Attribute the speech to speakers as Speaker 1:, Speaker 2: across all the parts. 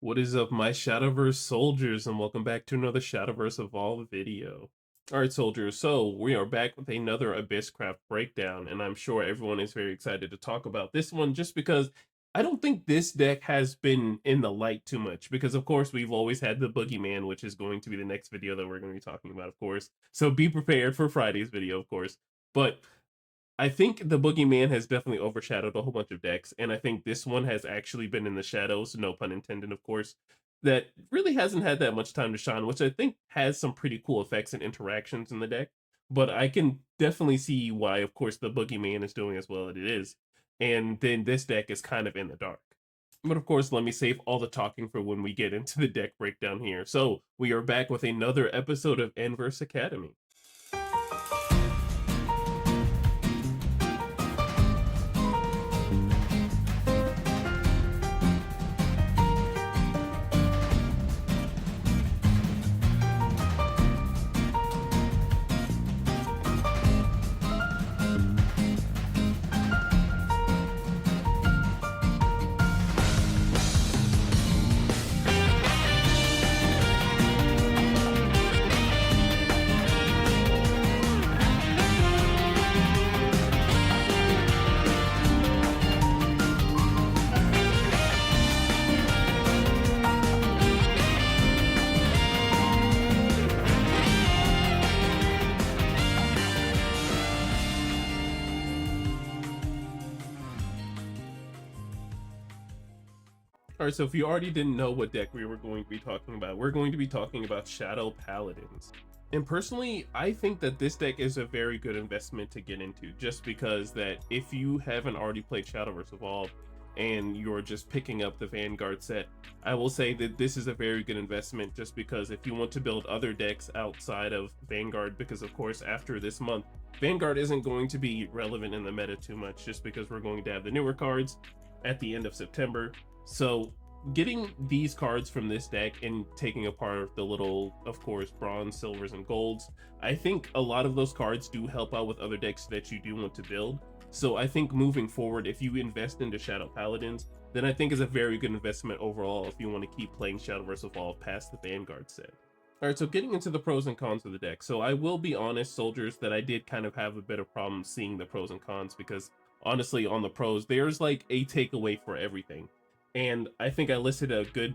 Speaker 1: What is up, my Shadowverse soldiers, and welcome back to another Shadowverse Evolved video. Alright, soldiers, so we are back with another Abysscraft breakdown, and I'm sure everyone is very excited to talk about this one just because I don't think this deck has been in the light too much, because of course we've always had the Boogeyman, which is going to be the next video that we're going to be talking about, of course. So be prepared for Friday's video, of course. But I think the Boogeyman has definitely overshadowed a whole bunch of decks, and I think this one has actually been in the shadows, no pun intended, of course, that really hasn't had that much time to shine, which I think has some pretty cool effects and interactions in the deck. But I can definitely see why, of course, the Boogeyman is doing as well as it is, and then this deck is kind of in the dark. But of course, let me save all the talking for when we get into the deck breakdown here. So we are back with another episode of Inverse Academy. All right, so if you already didn't know what deck we were going to be talking about, we're going to be talking about Shadow Paladins. And personally, I think that this deck is a very good investment to get into, just because that if you haven't already played Shadowverse Evolved and you're just picking up the Vanguard set, I will say that this is a very good investment, just because if you want to build other decks outside of Vanguard, because of course after this month, Vanguard isn't going to be relevant in the meta too much, just because we're going to have the newer cards at the end of September. So getting these cards from this deck and taking apart the little, of course, bronze, silvers, and golds, I think a lot of those cards do help out with other decks that you do want to build. So I think moving forward, if you invest into Shadow Paladins, then I think is a very good investment overall if you want to keep playing Shadowverse Evolved past the Vanguard set. Alright, so getting into the pros and cons of the deck. So I will be honest, soldiers, that I did kind of have a bit of problem seeing the pros and cons, because honestly, on the pros, there's like a takeaway for everything. And I think I listed a bit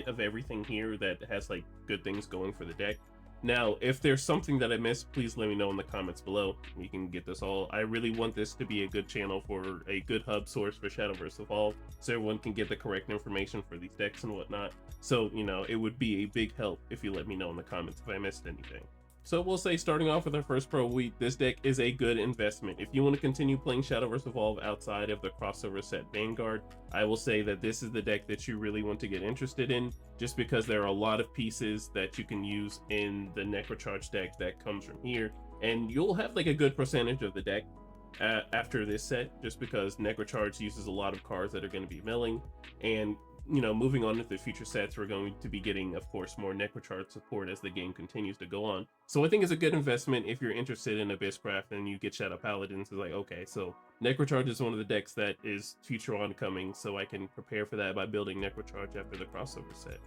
Speaker 1: of everything here that has like good things going for the deck. Now, if there's something that I missed, please let me know in the comments below. We can get this all. I really want this to be a good channel for a good hub source for Shadowverse Evolved, so everyone can get the correct information for these decks and whatnot. So, you know, it would be a big help if you let me know in the comments if I missed anything. So we'll say, starting off with our first pro week, this deck is a good investment. If you want to continue playing Shadowverse Evolved outside of the crossover set Vanguard, I will say that this is the deck that you really want to get interested in, just because there are a lot of pieces that you can use in the Necrocharge deck that comes from here, and you'll have like a good percentage of the deck after this set, just because Necrocharge uses a lot of cards that are going to be milling. And you know, moving on into the future sets, we're going to be getting, of course, more Necrocharge support as the game continues to go on. So I think it's a good investment if you're interested in Abysscraft and you get Shadow Paladins. It's like, okay, so Necrocharge is one of the decks that is future oncoming, so I can prepare for that by building Necrocharge after the crossover set.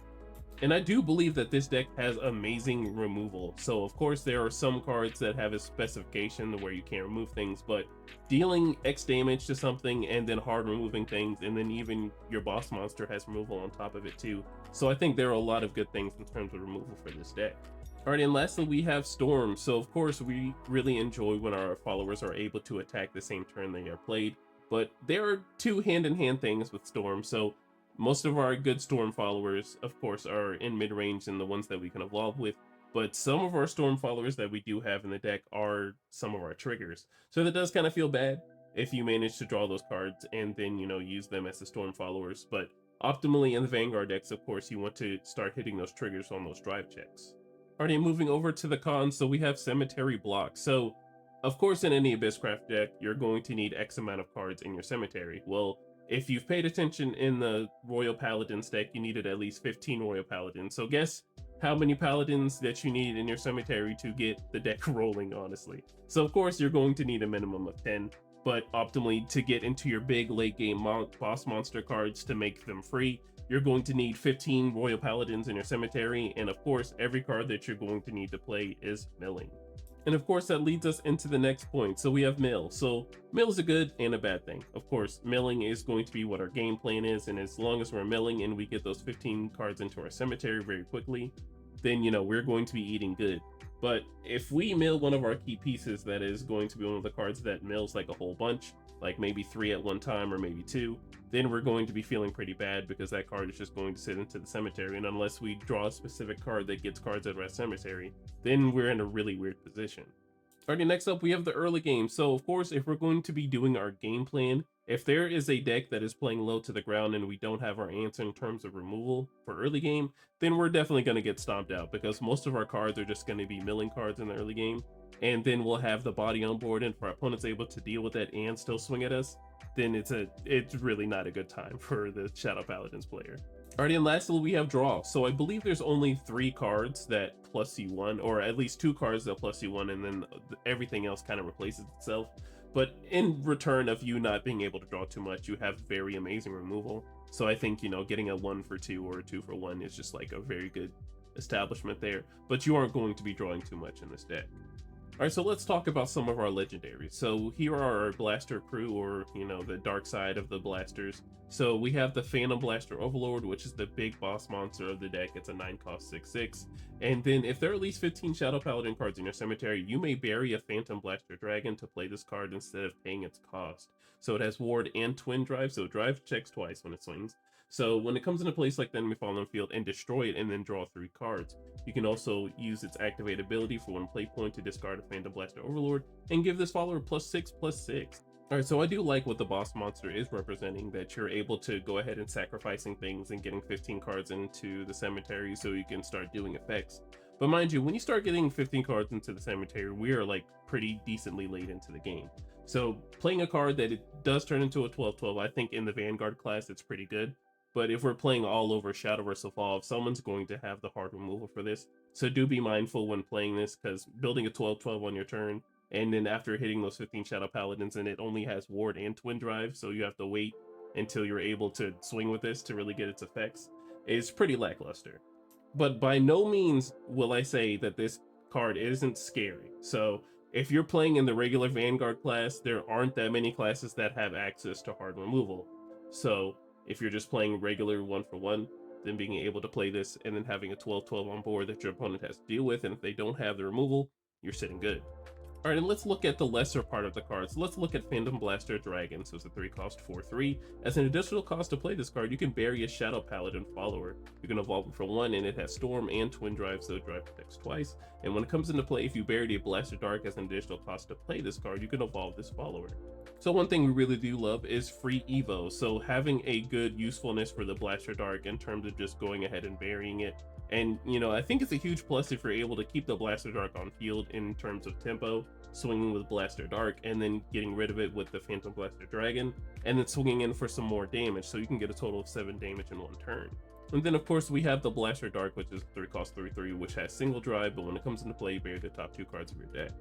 Speaker 1: And I do believe that this deck has amazing removal. So of course there are some cards that have a specification where you can't remove things, but dealing X damage to something and then hard removing things, and then even your boss monster has removal on top of it too. So I think there are a lot of good things in terms of removal for this deck. Alright, and lastly we have Storm. So of course we really enjoy when our followers are able to attack the same turn they are played, but there are two hand-in-hand things with Storm. So most of our good Storm followers, of course, are in mid-range and the ones that we can evolve with, but some of our Storm followers that we do have in the deck are some of our triggers. So that does kind of feel bad if you manage to draw those cards and then, you know, use them as the Storm followers. But optimally in the Vanguard decks, of course, you want to start hitting those triggers on those drive checks. Alrighty, moving over to the cons, so we have Cemetery Block. So, of course, in any Abysscraft deck, you're going to need X amount of cards in your cemetery. Well, if you've paid attention in the Royal Paladins deck, you needed at least 15 Royal Paladins. So guess how many Paladins that you need in your cemetery to get the deck rolling, honestly. So of course you're going to need a minimum of 10, but optimally to get into your big late game boss monster cards to make them free, you're going to need 15 Royal Paladins in your cemetery, and of course, every card that you're going to need to play is milling. And of course, that leads us into the next point. So we have mill. So mill is a good and a bad thing. Of course, milling is going to be what our game plan is, and as long as we're milling and we get those 15 cards into our cemetery very quickly, then we're going to be eating good. But if we mill one of our key pieces, that is going to be one of the cards that mills like a whole bunch, like maybe 3 at one time or maybe 2, then we're going to be feeling pretty bad because that card is just going to sit into the cemetery. And unless we draw a specific card that gets cards out of our cemetery, then we're in a really weird position. Alrighty, next up we have the early game. So of course, if we're going to be doing our game plan, if there is a deck that is playing low to the ground and we don't have our answer in terms of removal for early game, then we're definitely going to get stomped out because most of our cards are just going to be milling cards in the early game. And then we'll have the body on board, and if our opponent's able to deal with that and still swing at us, then it's really not a good time for the Shadow Paladins player. Alrighty, and lastly we have draw. So I believe there's only 3 cards that plus you 1, or at least 2 cards that plus you 1, and then everything else kind of replaces itself. But in return of you not being able to draw too much, you have very amazing removal. So I think, getting a 1 for 2 or a 2 for 1 is just like a very good establishment there, but you aren't going to be drawing too much in this deck. Alright, so let's talk about some of our legendaries. So here are our blaster crew, or the dark side of the blasters. So we have the Phantom Blaster Overlord, which is the big boss monster of the deck. It's a 9-cost 6/6. And then if there are at least 15 Shadow Paladin cards in your cemetery, you may bury a Phantom Blaster Dragon to play this card instead of paying its cost. So it has ward and twin drive, so drive checks twice when it swings. So when it comes into place like the enemy fallen field and destroy it and then draw 3 cards. You can also use its activate ability for 1 play point to discard a Phantom Blaster Overlord and give this follower +6/+6. Alright, so I do like what the boss monster is representing, that you're able to go ahead and sacrificing things and getting 15 cards into the cemetery so you can start doing effects. But mind you, when you start getting 15 cards into the cemetery, we are like pretty decently late into the game. So playing a card that it does turn into a 12/12, I think in the Vanguard class it's pretty good. But if we're playing all over Shadowverse Evolve, someone's going to have the hard removal for this. So do be mindful when playing this, because building a 12/12 on your turn, and then after hitting those 15 Shadow Paladins, and it only has ward and twin drive, so you have to wait until you're able to swing with this to really get its effects, is pretty lackluster. But by no means will I say that this card isn't scary. So if you're playing in the regular Vanguard class, there aren't that many classes that have access to hard removal. So if you're just playing regular 1 for 1, then being able to play this and then having a 12/12 on board that your opponent has to deal with, and if they don't have the removal, you're sitting good. Alright, and let's look at the lesser part of the cards. Let's look at Phantom Blaster Dragon. So it's a 3-cost 4/3. As an additional cost to play this card, you can bury a Shadow Paladin follower. You can evolve it for 1, and it has Storm and Twin Drive, so Drive protects twice. And when it comes into play, if you buried a Blaster Dark as an additional cost to play this card, you can evolve this follower. So one thing we really do love is free Evo. So having a good usefulness for the Blaster Dark in terms of just going ahead and burying it. And, I think it's a huge plus if you're able to keep the Blaster Dark on field in terms of tempo, swinging with Blaster Dark, and then getting rid of it with the Phantom Blaster Dragon, and then swinging in for some more damage, so you can get a total of 7 damage in 1 turn. And then of course we have the Blaster Dark, which is 3-cost 3/3, which has single drive, but when it comes into play, you bury the top 2 cards of your deck.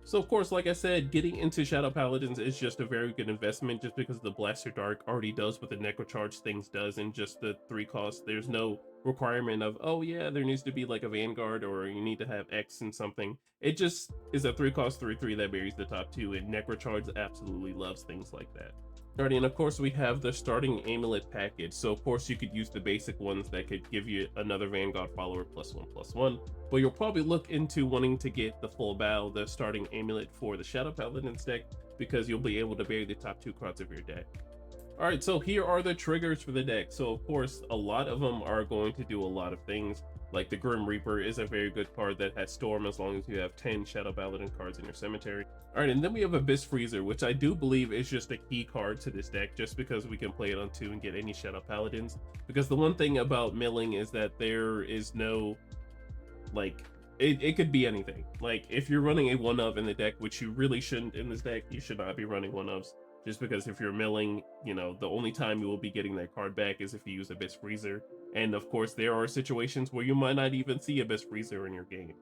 Speaker 1: So of course, like I said, getting into Shadow Paladins is just a very good investment, just because the Blaster Dark already does what the Necrocharge things does in just the 3 costs. There's no requirement of, oh yeah, there needs to be like a Vanguard, or you need to have X and something. It just is a 3-cost 3/3 that buries the top 2, and Necrocharge absolutely loves things like that. Alrighty, and of course we have the starting amulet package. So of course you could use the basic ones that could give you another Vanguard follower +1/+1, but you'll probably look into wanting to get the full bow, the starting amulet for the Shadow Paladins deck, because you'll be able to bury the top 2 cards of your deck. Alright, so here are the triggers for the deck. So of course a lot of them are going to do a lot of things. Like the Grim Reaper is a very good card that has Storm as long as you have 10 Shadow Paladin cards in your cemetery. Alright, and then we have Abyss Freezer, which I do believe is just a key card to this deck, just because we can play it on 2 and get any Shadow Paladins. Because the one thing about milling is that there is no, like, it could be anything. Like, if you're running a 1-of in the deck, which you really shouldn't in this deck, you should not be running 1-ofs. Just because if you're milling, the only time you will be getting that card back is if you use Abyss Freezer. And of course, there are situations where you might not even see Abyss Freezer in your game.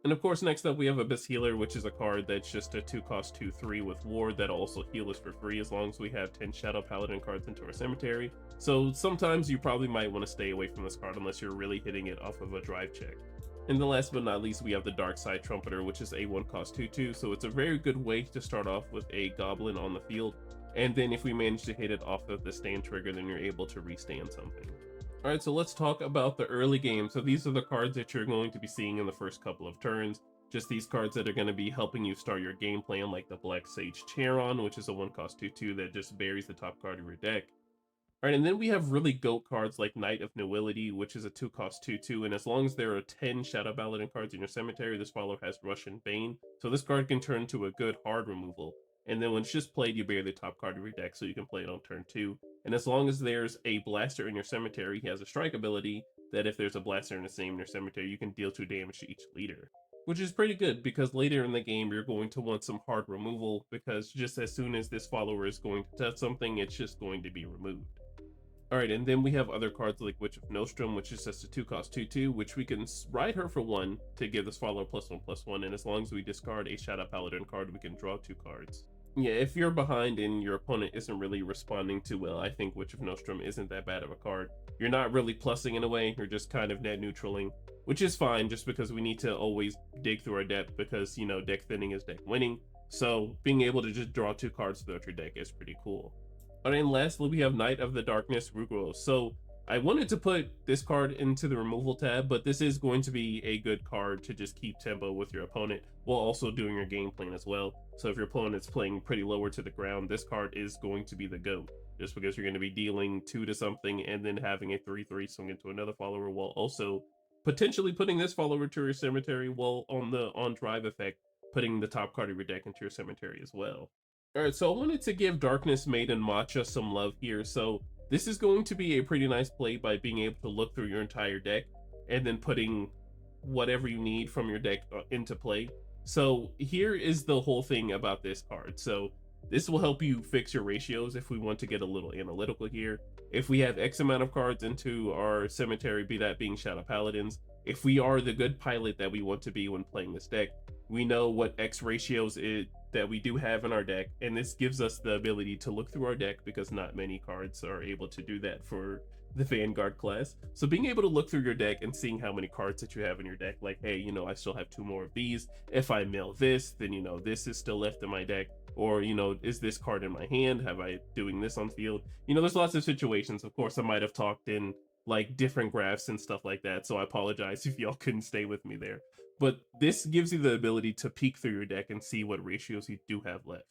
Speaker 1: And of course, next up we have Abyss Healer, which is a card that's just a 2-cost 2/3 with Ward that'll also heal us for free as long as we have 10 Shadow Paladin cards into our cemetery. So sometimes you probably might want to stay away from this card unless you're really hitting it off of a drive check. And then last but not least, we have the Dark Side Trumpeter, which is a 1-cost 2/2, so it's a very good way to start off with a Goblin on the field. And then if we manage to hit it off of the stand trigger, then you're able to restand something. Alright, so let's talk about the early game. So these are the cards that you're going to be seeing in the first couple of turns. Just these cards that are going to be helping you start your game plan, like the Black Sage Charon, which is a 1-cost 2/2 that just buries the top card of your deck. Alright, and then we have really GOAT cards like Knight of Nobility, which is a 2-cost 2/2, and as long as there are 10 Shadow Paladin cards in your cemetery, this follower has Russian Bane. So this card can turn into a good hard removal. And then when it's just played, you bury the top card of your deck, so you can play it on turn 2. And as long as there's a blaster in your cemetery, he has a strike ability that if there's a blaster in the same in your cemetery, you can deal 2 damage to each leader. Which is pretty good, because later in the game, you're going to want some hard removal, because just as soon as this follower is going to touch something, it's just going to be removed. Alright, and then we have other cards like Witch of Nostrum, which is just a 2-cost 2/2, which we can ride her for 1 to give this follower +1/+1, and as long as we discard a Shadow Paladin card, we can draw 2 cards. Yeah, if you're behind and your opponent isn't really responding too well, I think Witch of Nostrum isn't that bad of a card. You're not really plussing in a way, you're just kind of net neutraling, which is fine just because we need to always dig through our deck because, you know, deck thinning is deck winning. So being able to just draw 2 cards throughout your deck is pretty cool. Alright, and lastly, we have Knight of the Darkness, Rugros. So I wanted to put this card into the removal tab, but this is going to be a good card to just keep tempo with your opponent while also doing your game plan as well. So if your opponent's playing pretty lower to the ground, this card is going to be the GOAT, just because you're going to be dealing 2 to something and then having a 3/3 swing into another follower while also potentially putting this follower to your cemetery while on drive effect, putting the top card of your deck into your cemetery as well. Alright, so I wanted to give Darkness Maiden Matcha some love here. So this is going to be a pretty nice play by being able to look through your entire deck and then putting whatever you need from your deck into play. So here is the whole thing about this card. So this will help you fix your ratios if we want to get a little analytical here. If we have X amount of cards into our cemetery, be that being Shadow Paladins, if we are the good pilot that we want to be when playing this deck, we know what X ratios that we do have in our deck, and this gives us the ability to look through our deck because not many cards are able to do that for the Vanguard class. So being able to look through your deck and seeing how many cards that you have in your deck, like, hey, you know, I still have 2 more of these. If I mill this, then, you know, this is still left in my deck. Or, you know, is this card in my hand? Have I doing this on field? You know, there's lots of situations. Of course, I might have talked in like different graphs and stuff like that, so I apologize if y'all couldn't stay with me there. But this gives you the ability to peek through your deck and see what ratios you do have left.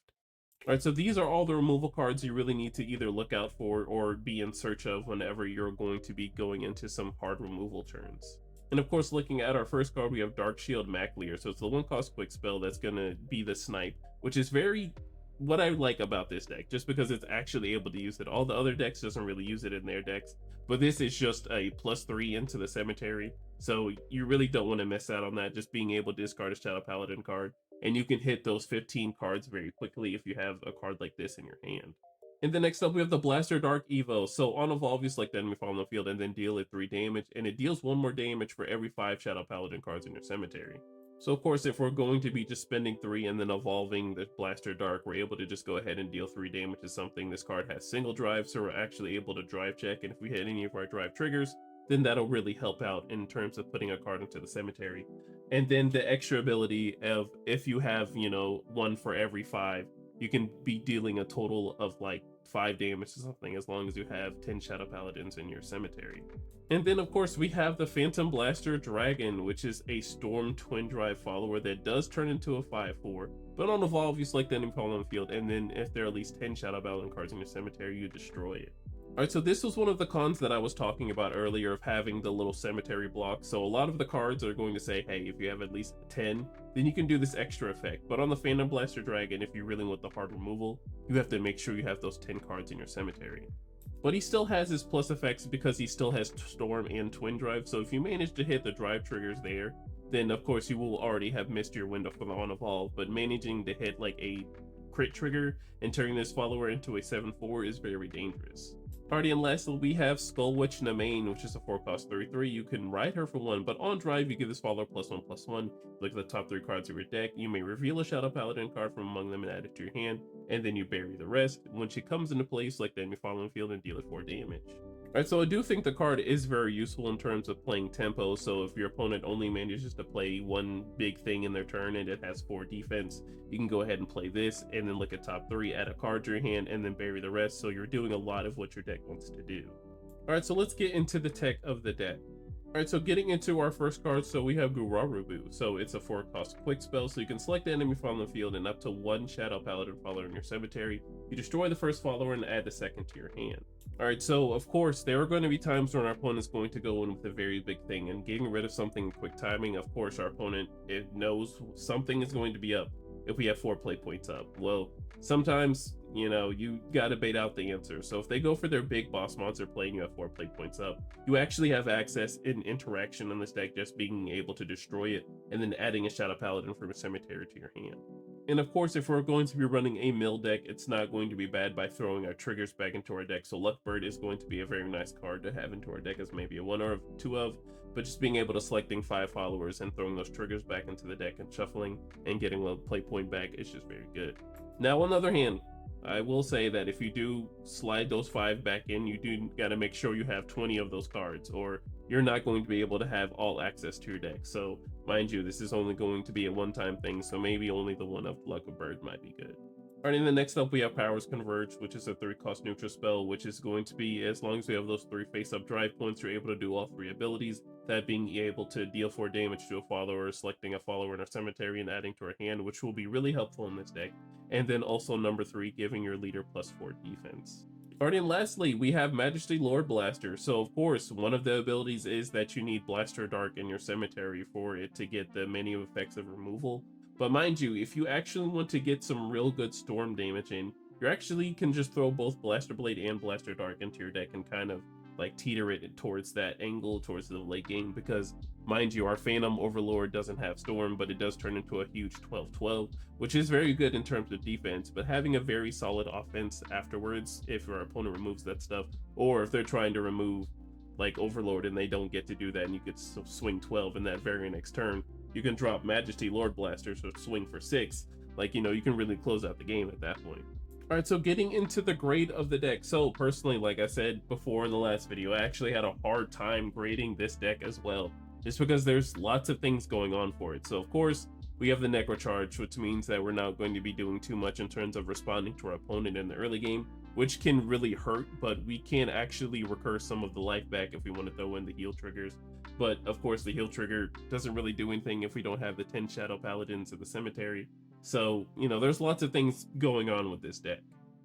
Speaker 1: Alright, so these are all the removal cards you really need to either look out for or be in search of whenever you're going to be going into some hard removal turns. And of course, looking at our first card, we have Dark Shield Maclear. So it's the 1-cost quick spell that's going to be the snipe, which is very what I like about this deck, just because it's actually able to use it. All the other decks doesn't really use it in their decks, but this is just a +3 into the cemetery. So you really don't want to miss out on that, just being able to discard a Shadow Paladin card. And you can hit those 15 cards very quickly if you have a card like this in your hand. And then next up, we have the Blaster Dark Evo. So on evolve, you select the enemy fall on the field and then deal it 3 damage, and it deals 1 more damage for every 5 Shadow Paladin cards in your cemetery. So of course, if we're going to be just spending 3 and then evolving the Blaster Dark, we're able to just go ahead and deal 3 damage to something. This card has single drive, so we're actually able to drive check, and if we hit any of our drive triggers, then that'll really help out in terms of putting a card into the cemetery. And then the extra ability of, if you have, you know, 1 for every 5, you can be dealing a total of like 5 damage to something as long as you have 10 Shadow Paladins in your cemetery. And then of course we have the Phantom Blaster Dragon, which is a Storm Twin Drive follower that does turn into a 5/4, but on evolve you select the enemy fall on the field, and then if there are at least 10 Shadow Paladin cards in your cemetery, you destroy it. Alright, so this was one of the cons that I was talking about earlier of having the little cemetery block. So a lot of the cards are going to say, hey, if you have at least 10, then you can do this extra effect. But on the Phantom Blaster Dragon, if you really want the hard removal, you have to make sure you have those 10 cards in your cemetery. But he still has his plus effects because he still has Storm and Twin Drive. So if you manage to hit the drive triggers there, then of course you will already have missed your window for the on evolve. But managing to hit like a crit trigger and turning this follower into a 7/4 is very dangerous. Alrighty, and lastly, we have Skull Witch Namain, which is a 4-cost 3/3. You can ride her for 1, but on drive, you give this follower +1/+1. Look at the top 3 cards of your deck. You may reveal a Shadow Paladin card from among them and add it to your hand, and then you bury the rest. When she comes into play, select the enemy following field and deal it 4 damage. Alright, so I do think the card is very useful in terms of playing tempo, so if your opponent only manages to play one big thing in their turn and it has 4 defense, you can go ahead and play this, and then look at top 3, add a card to your hand, and then bury the rest, so you're doing a lot of what your deck wants to do. Alright, so let's get into the tech of the deck. Alright, so getting into our first card, so we have Gurarubu. So it's a 4-cost quick spell, so you can select the enemy from the field and up to 1 Shadow Paladin follower in your cemetery. You destroy the first follower and add the second to your hand. Alright, so of course, there are going to be times when our opponent is going to go in with a very big thing, and getting rid of something in quick timing, of course, our opponent, it knows something is going to be up if we have 4 play points up. Well, sometimes, you know, you gotta bait out the answer. So if they go for their big boss monster play and you have 4 play points up, you actually have access and interaction on this deck, just being able to destroy it and then adding a Shadow Paladin from a cemetery to your hand. And of course, if we're going to be running a mill deck, it's not going to be bad by throwing our triggers back into our deck. So Luckbird is going to be a very nice card to have into our deck as maybe a 1 or 2 of, but just being able to selecting 5 followers and throwing those triggers back into the deck and shuffling and getting a play point back is just very good. Now, on the other hand, I will say that if you do slide those 5 back in, you do got to make sure you have 20 of those cards, or you're not going to be able to have all access to your deck. So mind you, this is only going to be a one-time thing, so maybe only the one of Luckbird might be good. Alright, and then next up we have Powers Converge, which is a 3-cost neutral spell, which is going to be, as long as we have those 3 face-up drive points, you're able to do all 3 abilities. That being able to deal 4 damage to a follower, selecting a follower in our cemetery and adding to our hand, which will be really helpful in this deck. And then also number 3, giving your leader +4 defense. Alright, and lastly, we have Majesty Lord Blaster. So of course, one of the abilities is that you need Blaster Dark in your cemetery for it to get the many effects of removal. But mind you, if you actually want to get some real good storm damage in, you actually can just throw both Blaster Blade and Blaster Dark into your deck and kind of like teeter it towards that angle towards the late game, because mind you, our Phantom Overlord doesn't have Storm, but it does turn into a huge 12/12, which is very good in terms of defense, but having a very solid offense afterwards if our opponent removes that stuff, or if they're trying to remove like Overlord and they don't get to do that and you could swing 12 in that very next turn, you can drop Majesty Lord Blasters or swing for 6. Like, you know, you can really close out the game at that point. Alright, so getting into the grade of the deck. So personally, like I said before in the last video, I actually had a hard time grading this deck as well, just because there's lots of things going on for it. So of course, we have the Necrocharge, which means that we're not going to be doing too much in terms of responding to our opponent in the early game, which can really hurt, but we can actually recur some of the life back if we want to throw in the heal triggers. But of course, the heal trigger doesn't really do anything if we don't have the 10 Shadow Paladins in the cemetery. So, you know, there's lots of things going on with this deck.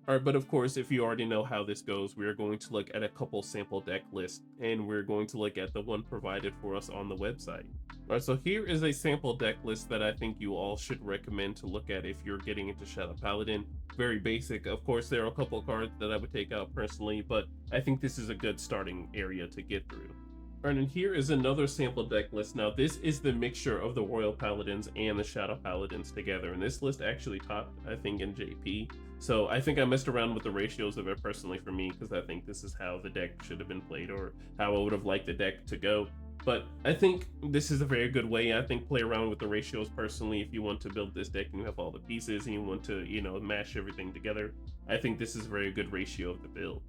Speaker 1: Alright, but of course, if you already know how this goes, we are going to look at a couple sample deck lists, and we're going to look at the one provided for us on the website. Alright, so here is a sample deck list that I think you all should recommend to look at if you're getting into Shadow Paladin. Very basic. Of course, there are a couple cards that I would take out personally, but I think this is a good starting area to get through. Alright, and here is another sample deck list. Now, this is the mixture of the Royal Paladins and the Shadow Paladins together, and this list actually topped, I think, in JP. So I think I messed around with the ratios of it personally for me, because I think this is how the deck should have been played, or how I would have liked the deck to go. But I think this is a very good way. I think play around with the ratios personally if you want to build this deck and you have all the pieces and you want to, you know, mash everything together. I think this is a very good ratio of the build.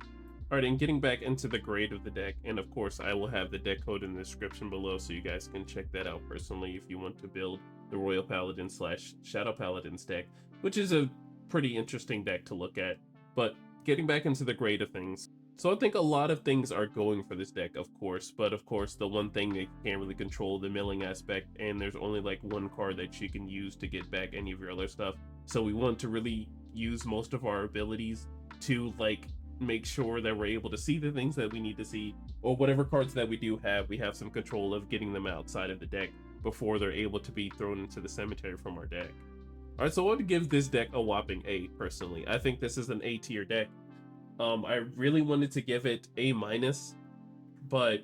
Speaker 1: Alright, and getting back into the grade of the deck, and of course I will have the deck code in the description below so you guys can check that out personally if you want to build the Royal Paladin / Shadow Paladins deck, which is a pretty interesting deck to look at. But getting back into the grade of things, so I think a lot of things are going for this deck, of course, but of course the one thing that you can't really control, the milling aspect, and there's only like one card that you can use to get back any of your other stuff. So we want to really use most of our abilities to like make sure that we're able to see the things that we need to see, or whatever cards that we do have, we have some control of getting them outside of the deck before they're able to be thrown into the cemetery from our deck. Alright, so I would give this deck a whopping A personally. I think this is an A tier deck. I really wanted to give it A-, but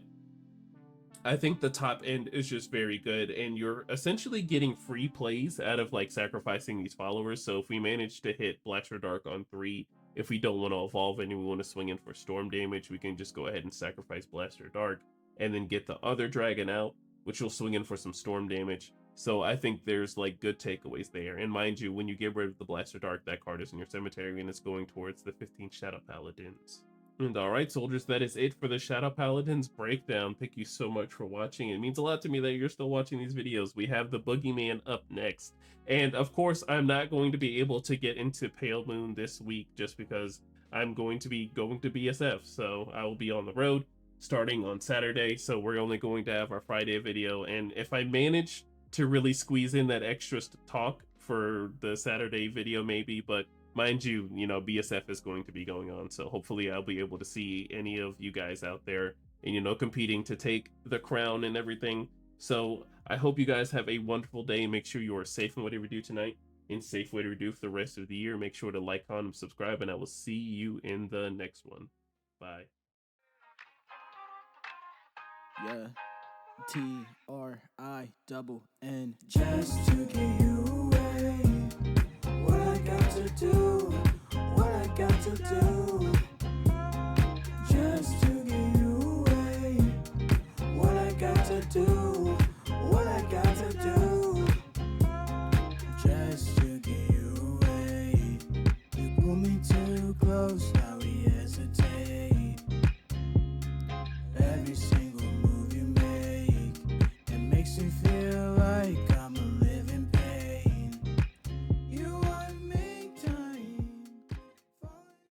Speaker 1: I think the top end is just very good, and you're essentially getting free plays out of like sacrificing these followers. So if we manage to hit Blaster Dark on 3, If we don't want to evolve and we want to swing in for storm damage, we can just go ahead and sacrifice Blaster Dark and then get the other dragon out, which will swing in for some storm damage. So I think there's like good takeaways there. And mind you, when you get rid of the Blaster Dark, that card is in your cemetery and it's going towards the 15 Shadow Paladins. And alright, soldiers, that is it for the Shadow Paladins breakdown. Thank you so much for watching. It means a lot to me that you're still watching these videos. We have the Boogeyman up next. And of course, I'm not going to be able to get into Pale Moon this week just because I'm going to be going to BSF. So I will be on the road starting on Saturday. So we're only going to have our Friday video. And if I manage to really squeeze in that extra talk for the Saturday video, maybe, but mind you, BSF is going to be going on, so hopefully I'll be able to see any of you guys out there and, competing to take the crown and everything. So I hope you guys have a wonderful day. Make sure you are safe in whatever you do tonight and safe whatever you do for the rest of the year. Make sure to like, comment, subscribe, and I will see you in the next one. Bye.
Speaker 2: Yeah. TRINN. Just to get you away. What I got to do, what I got to do.